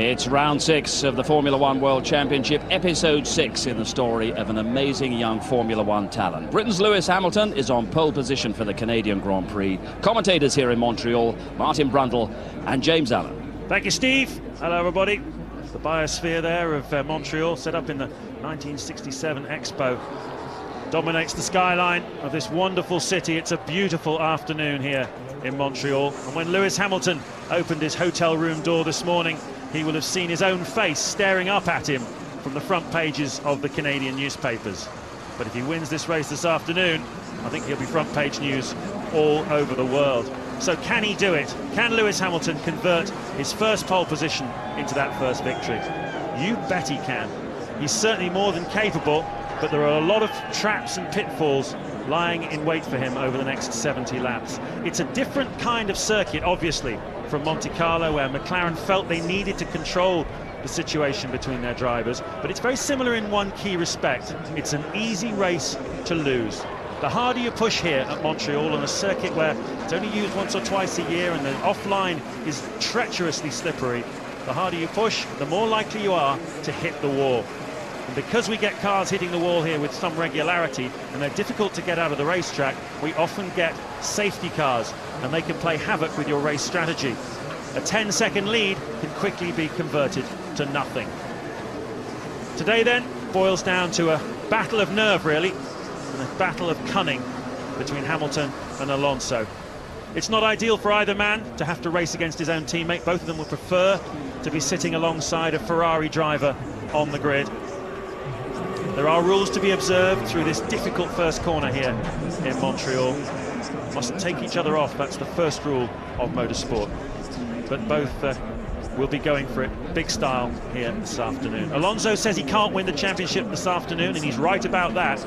It's round 6 of the Formula One World Championship, episode 6 in the story of an amazing young Formula One talent. Britain's Lewis Hamilton is on pole position for the Canadian Grand Prix. Commentators here in Montreal, Martin Brundle and James Allen. Thank you, Steve. Hello, everybody. The biosphere there of Montreal, set up in the 1967 Expo, dominates the skyline of this wonderful city. It's a beautiful afternoon here in Montreal. And when Lewis Hamilton opened his hotel room door this morning, he will have seen his own face staring up at him from the front pages of the Canadian newspapers. But if he wins this race this afternoon, I think he'll be front page news all over the world. So can he do it? Can Lewis Hamilton convert his first pole position into that first victory? You bet he can. He's certainly more than capable, but there are a lot of traps and pitfalls lying in wait for him over the next 70 laps. It's a different kind of circuit, obviously, from Monte Carlo, where McLaren felt they needed to control the situation between their drivers, but it's very similar in one key respect. It's an easy race to lose. The harder you push here at Montreal, on a circuit where it's only used once or twice a year and the offline is treacherously slippery, the harder you push, the more likely you are to hit the wall. And because we get cars hitting the wall here with some regularity, and they're difficult to get out of the racetrack, we often get safety cars, and they can play havoc with your race strategy. A 10-second lead can quickly be converted to nothing. Today then boils down to a battle of nerve, really, and a battle of cunning between Hamilton and Alonso. It's not ideal for either man to have to race against his own teammate. Both of them would prefer to be sitting alongside a Ferrari driver on the grid. There are rules to be observed through this difficult first corner here in Montreal. Mustn't take each other off, that's the first rule of motorsport. But both will be going for it, big style here this afternoon. Alonso says he can't win the championship this afternoon, and he's right about that.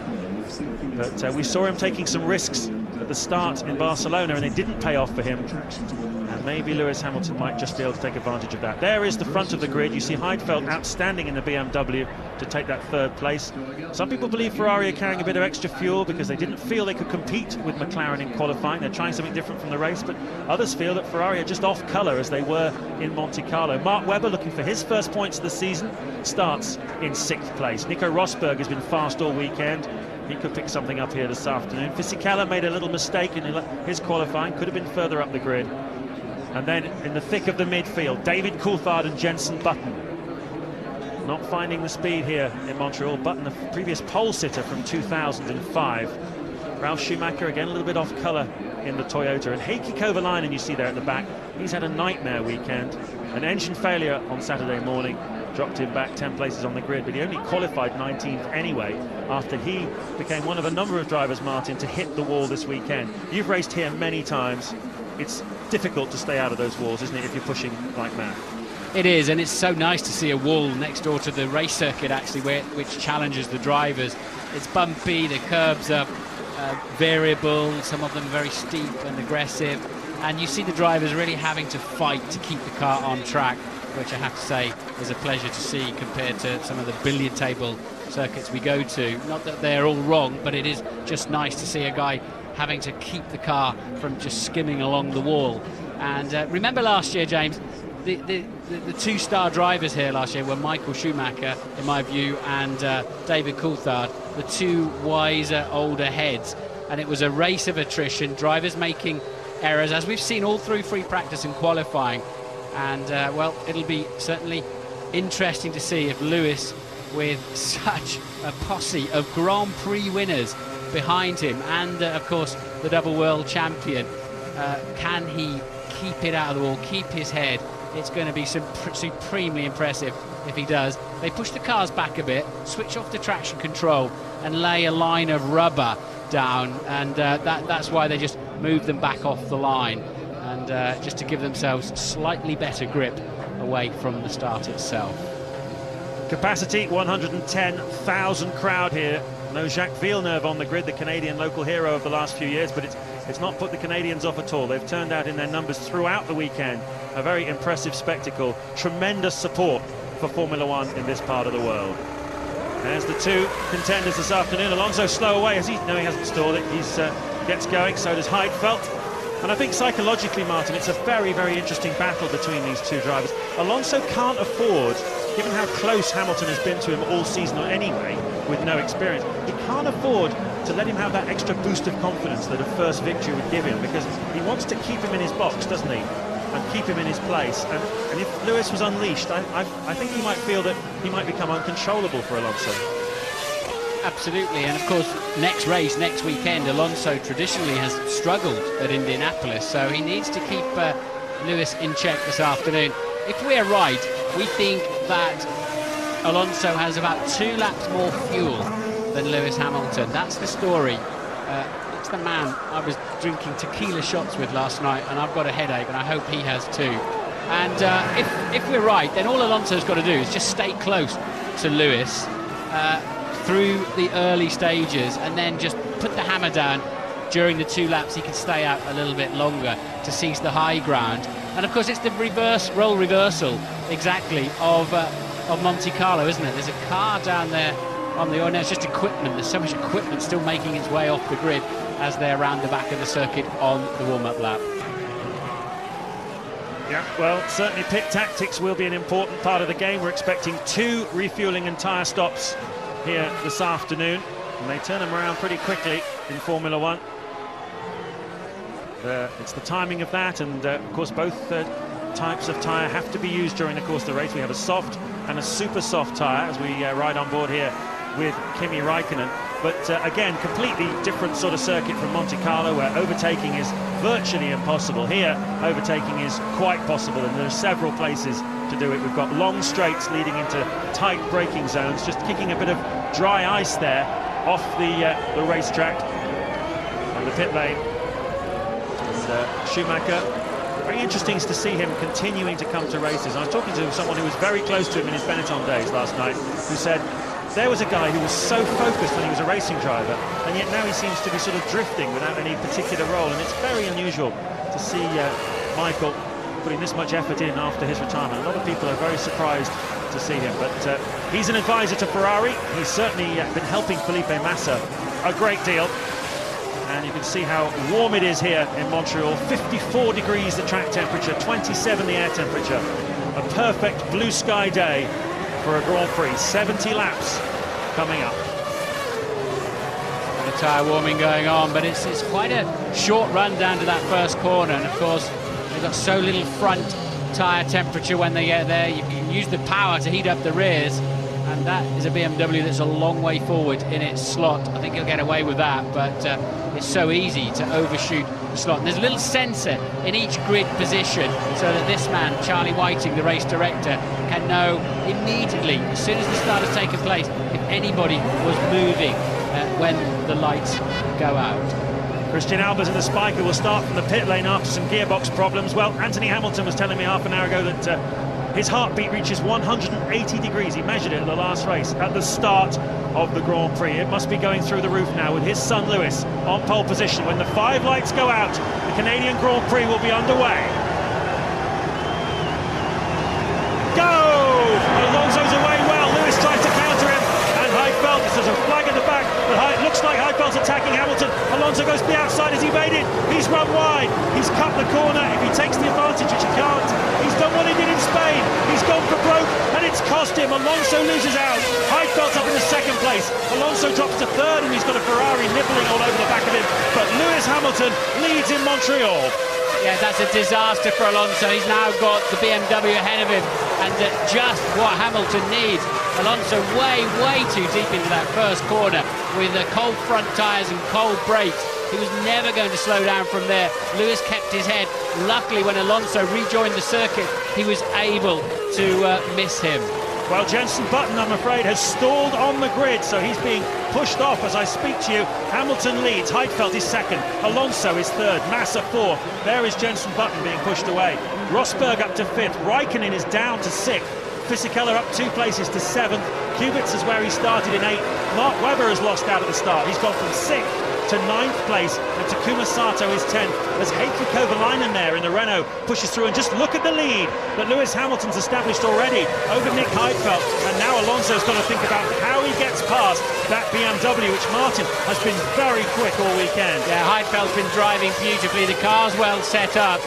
But we saw him taking some risks at the start in Barcelona, and it didn't pay off for him. And maybe Lewis Hamilton might just be able to take advantage of that. There is the front of the grid. You see Heidfeld outstanding in the BMW to take that third place. Some people believe Ferrari are carrying a bit of extra fuel because they didn't feel they could compete with McLaren in qualifying. They're trying something different from the race, but others feel that Ferrari are just off colour as they were in Monte Carlo. Mark Webber, looking for his first points of the season, starts in 6th place. Nico Rosberg has been fast all weekend. He could pick something up here this afternoon. Fisichella made a little mistake in his qualifying, could have been further up the grid. And then in the thick of the midfield, David Coulthard and Jenson Button. Not finding the speed here in Montreal. Button, the previous pole sitter from 2005. Ralf Schumacher again a little bit off colour in the Toyota. And Heikki Kovalainen, you see there at the back, he's had a nightmare weekend. An engine failure on Saturday morning dropped him back 10 places on the grid, but he only qualified 19th anyway after he became one of a number of drivers, Martin, to hit the wall this weekend. You've raced here many times. It's difficult to stay out of those walls, isn't it, if you're pushing like mad? It is, and it's so nice to see a wall next door to the race circuit, actually, which challenges the drivers. It's bumpy, the curbs are variable, some of them very steep and aggressive, and you see the drivers really having to fight to keep the car on track, which I have to say is a pleasure to see compared to some of the billiard table circuits we go to. Not that they're all wrong, but it is just nice to see a guy having to keep the car from just skimming along the wall. And remember last year, James, the two-star drivers here last year were Michael Schumacher, in my view, and David Coulthard, the two wiser, older heads. And it was a race of attrition, drivers making errors, as we've seen all through free practice and qualifying. And, well, it'll be certainly interesting to see if Lewis, with such a posse of Grand Prix winners behind him, and of course the double world champion, can he keep it out of the wall, keep his head? It's going to be supremely impressive if he does. They push the cars back a bit, switch off the traction control and lay a line of rubber down, and that's why they just move them back off the line, and just to give themselves slightly better grip away from the start itself. Capacity 110,000 crowd here. No Jacques Villeneuve on the grid, the Canadian local hero of the last few years, but it's not put the Canadians off at all. They've turned out in their numbers throughout the weekend. A very impressive spectacle. Tremendous support for Formula One in this part of the world. There's the two contenders this afternoon. Alonso slow away as he... No, he hasn't stalled it. He gets going, so does Heidfeld. And I think psychologically, Martin, it's a very, very interesting battle between these two drivers. Alonso can't afford, given how close Hamilton has been to him all season anyway, with no experience, he can't afford to let him have that extra boost of confidence that a first victory would give him, because he wants to keep him in his box, doesn't he? And keep him in his place. And if Lewis was unleashed, I think he might feel that he might become uncontrollable for Alonso. Absolutely, and of course, next race, next weekend, Alonso traditionally has struggled at Indianapolis, so he needs to keep Lewis in check this afternoon. If we're right, we think that Alonso has about 2 laps more fuel than Lewis Hamilton. That's the story. It's the man I was drinking tequila shots with last night, and I've got a headache, and I hope he has too. And if we're right, then all Alonso's got to do is just stay close to Lewis through the early stages, and then just put the hammer down during the 2 laps. He can stay out a little bit longer to seize the high ground. And of course, it's the role reversal exactly of Monte Carlo, isn't it? There's a car down there on the, no, it's just equipment. There's so much equipment still making its way off the grid as they're around the back of the circuit on the warm-up lap. Yeah, well, certainly pit tactics will be an important part of the game. We're expecting 2 refueling and tyre stops here this afternoon, and they turn them around pretty quickly in Formula One. It's the timing of that, and of course both types of tyre have to be used during the course of the race. We have a soft and a super soft tyre as we ride on board here with Kimi Raikkonen, but again, completely different sort of circuit from Monte Carlo, where overtaking is virtually impossible. Here, overtaking is quite possible, and there are several places to do it. We've got long straights leading into tight braking zones, just kicking a bit of dry ice there off the racetrack and the pit lane. And Schumacher, very interesting to see him continuing to come to races. I was talking to someone who was very close to him in his Benetton days last night, who said there was a guy who was so focused when he was a racing driver, and yet now he seems to be sort of drifting without any particular role, and it's very unusual to see Michael putting this much effort in after his retirement. A lot of people are very surprised to see him, but he's an advisor to Ferrari. He's certainly been helping Felipe Massa a great deal, and you can see how warm it is here in Montreal. 54 degrees the track temperature, 27 the air temperature. A perfect blue sky day for a Grand Prix. 70 laps coming up. And the tyre warming going on, but it's quite a short run down to that first corner, and of course they've got so little front tyre temperature when they get there. You can use the power to heat up the rears, and that is a BMW that's a long way forward in its slot. I think he'll get away with that, but it's so easy to overshoot the slot. And there's a little sensor in each grid position so that this man, Charlie Whiting, the race director, can know immediately, as soon as the start has taken place, if anybody was moving when the lights go out. Christian Albers in the Spiker will start from the pit lane after some gearbox problems. Well, Anthony Hamilton was telling me half an hour ago that his heartbeat reaches 180 degrees. He measured it in the last race at the start of the Grand Prix. It must be going through the roof now with his son Lewis on pole position. When the 5 lights go out, the Canadian Grand Prix will be underway. Go! Alonso's away well. Lewis tries to counter him, and Heidfeld, there's a flag at the back, but it looks like Heidfeld's attacking Hamilton. Alonso goes to the outside, has evaded. He's run wide. He's cut the corner. If he takes the advantage, which he can't, he's done what he did in Spain. He's gone for broke, and it's cost him. Alonso loses out. Heidfeld's up in the 2nd place. Alonso drops to 3rd, and he's got a Ferrari nibbling all over the back of him. But Lewis Hamilton leads in Montreal. Yeah, that's a disaster for Alonso. He's now got the BMW ahead of him, and just what Hamilton needs. Alonso way too deep into that first corner with cold front tyres and cold brakes. He was never going to slow down from there. Lewis kept his head. Luckily, when Alonso rejoined the circuit, he was able to miss him. Well, Jenson Button, I'm afraid, has stalled on the grid, so he's being pushed off as I speak to you. Hamilton leads, Heidfeld is 2nd, Alonso is 3rd, Massa 4th. There is Jenson Button being pushed away. Rosberg up to 5th, Raikkonen is down to 6th. Fisichella up 2 places to 7th. Kubica is where he started in 8th. Mark Webber has lost out at the start. He's gone from 6th to 9th place, and Takuma Sato is 10th. As Heikki Kovalainen there in the Renault pushes through, and just look at the lead that Lewis Hamilton's established already over Nick Heidfeld, and now Alonso's got to think about how he gets past that BMW, which Martin has been very quick all weekend. Yeah, Heidfeld's been driving beautifully, the car's well set up,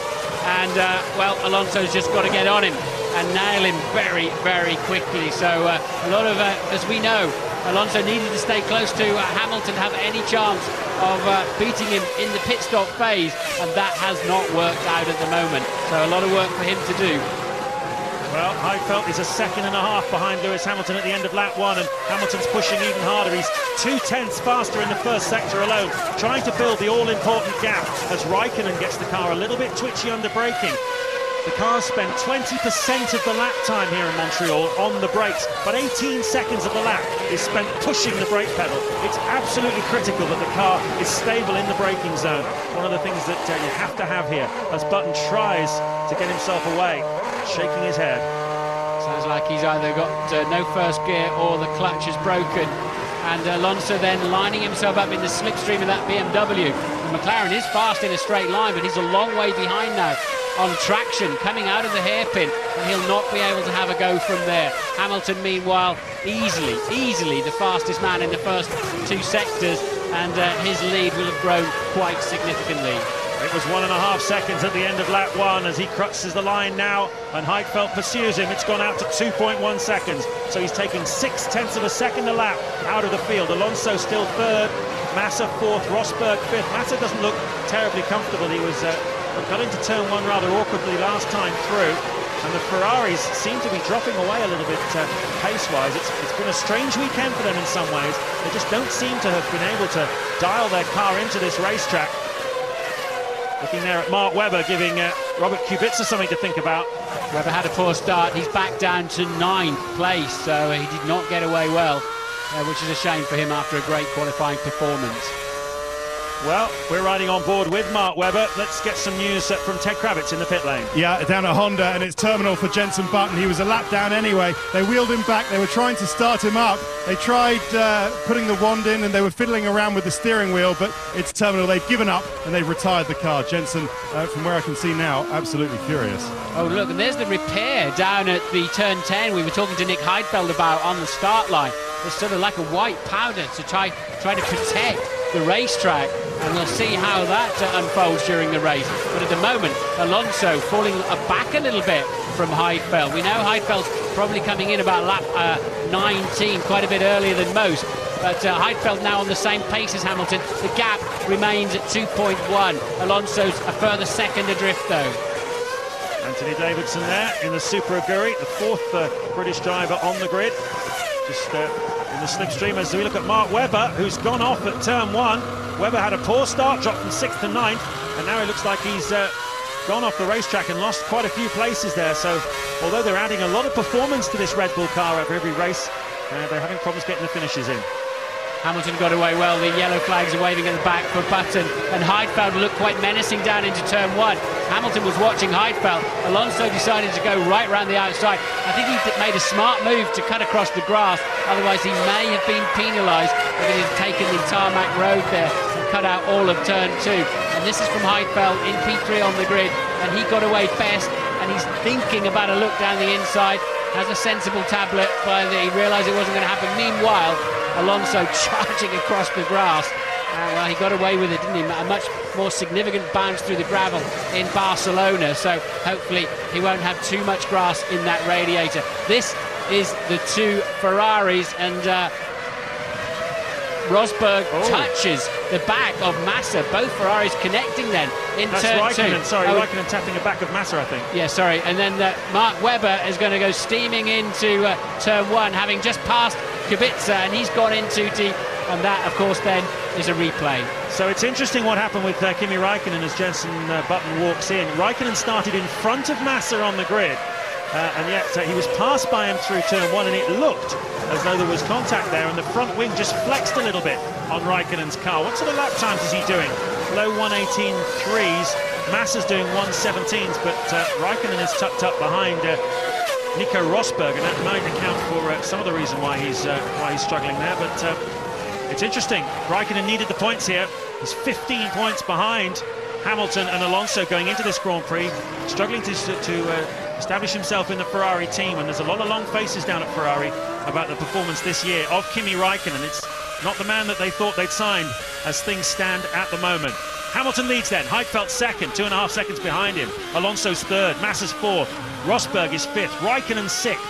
and well, Alonso's just got to get on him and nail him very, very quickly. So a lot of, as we know, Alonso needed to stay close to Hamilton to have any chance of beating him in the pit stop phase, and that has not worked out at the moment. So a lot of work for him to do. Well, Heidfeld is a second and a half behind Lewis Hamilton at the end of lap 1, and Hamilton's pushing even harder. He's 2/10 faster in the first sector alone, trying to build the all-important gap as Raikkonen gets the car a little bit twitchy under braking. The cars spent 20% of the lap time here in Montreal on the brakes, but 18 seconds of the lap is spent pushing the brake pedal. It's absolutely critical that the car is stable in the braking zone. One of the things that you have to have here, as Button tries to get himself away, shaking his head. Sounds like he's either got no first gear or the clutch is broken. And Alonso then lining himself up in the slipstream of that BMW. The McLaren is fast in a straight line, but he's a long way behind now on traction, coming out of the hairpin, and he'll not be able to have a go from there. Hamilton, meanwhile, easily the fastest man in the first 2 sectors, and his lead will have grown quite significantly. It was 1.5 seconds at the end of lap 1 as he crosses the line now, and Heidfeld pursues him. It's gone out to 2.1 seconds, so he's taking 0.6 of a second a lap out of the field. Alonso still 3rd, Massa 4th, Rosberg 5th. Massa doesn't look terribly comfortable. He was got into turn 1 rather awkwardly last time through, and the Ferraris seem to be dropping away a little bit pace-wise. It's been a strange weekend for them in some ways. They just don't seem to have been able to dial their car into this racetrack. Looking there at Mark Webber, giving Robert Kubica something to think about. Webber had a poor start. He's back down to 9th place, so he did not get away well, which is a shame for him after a great qualifying performance. Well, we're riding on board with Mark Webber. Let's get some news from Ted Kravitz in the pit lane. Yeah, down at Honda, and it's terminal for Jenson Button. He was a lap down anyway. They wheeled him back. They were trying to start him up. They tried putting the wand in, and they were fiddling around with the steering wheel, but it's terminal. They've given up, and they've retired the car. Jenson, from where I can see now, absolutely furious. Oh, look, and there's the repair down at the turn 10 we were talking to Nick Heidfeld about on the start line. It's sort of like a white powder to try to protect the racetrack, and we'll see how that unfolds during the race. But at the moment, Alonso falling back a little bit from Heidfeld. We know Heidfeld's probably coming in about lap 19, quite a bit earlier than most, but Heidfeld now on the same pace as Hamilton. The gap remains at 2.1. Alonso's a further second adrift though. Anthony Davidson there in the Super Aguri, the 4th British driver on the grid. Just in the slipstream as we look at Mark Webber, who's gone off at turn 1. Webber had a poor start, dropped from 6th to 9th, and now it looks like he's gone off the racetrack and lost quite a few places there. So although they're adding a lot of performance to this Red Bull car over every race, they're having problems getting the finishes in. Hamilton got away well. The yellow flags are waving at the back for Button, and Heidfeld looked quite menacing down into turn 1. Hamilton was watching Heidfeld. Alonso decided to go right round the outside. I think he made a smart move to cut across the grass, otherwise he may have been penalised if he had taken the tarmac road there and cut out all of turn 2. And this is from Heidfeld in P3 on the grid, and he got away best, and he's thinking about a look down the inside. Has a sensible tablet, but he realised it wasn't going to happen. Meanwhile, Alonso charging across the grass. Well, he got away with it, didn't he? A much more significant bounce through the gravel in Barcelona, so hopefully he won't have too much grass in that radiator. This is the 2 Ferraris, and Rosberg touches the back of Massa. Both Ferraris connecting then in turn 2. Raikkonen, sorry, Raikkonen tapping the back of Massa, I think. Yeah, sorry. And then Mark Webber is going to go steaming into turn 1, having just passed Kubica, and he's gone in too deep. And that, of course, then is a replay. So it's interesting what happened with Kimi Raikkonen as Jenson Button walks in. Raikkonen started in front of Massa on the grid, and yet he was passed by him through turn 1, and it looked as though there was contact there, and the front wing just flexed a little bit on Raikkonen's car. What sort of lap times is he doing? Low 1:18.3s. Massa's doing 1:17s, but Raikkonen is tucked up behind Nico Rosberg, and that might account for some of the reason why he's struggling there. But it's interesting. Raikkonen needed the points here. He's 15 points behind Hamilton and Alonso going into this Grand Prix, struggling to establish himself in the Ferrari team, and there's a lot of long faces down at Ferrari about the performance this year of Kimi Raikkonen. It's not the man that they thought they'd signed as things stand at the moment. Hamilton leads then, Heidfeld second, 2.5 seconds behind him. Alonso's third, Massa's fourth, Rosberg is fifth, Raikkonen sixth.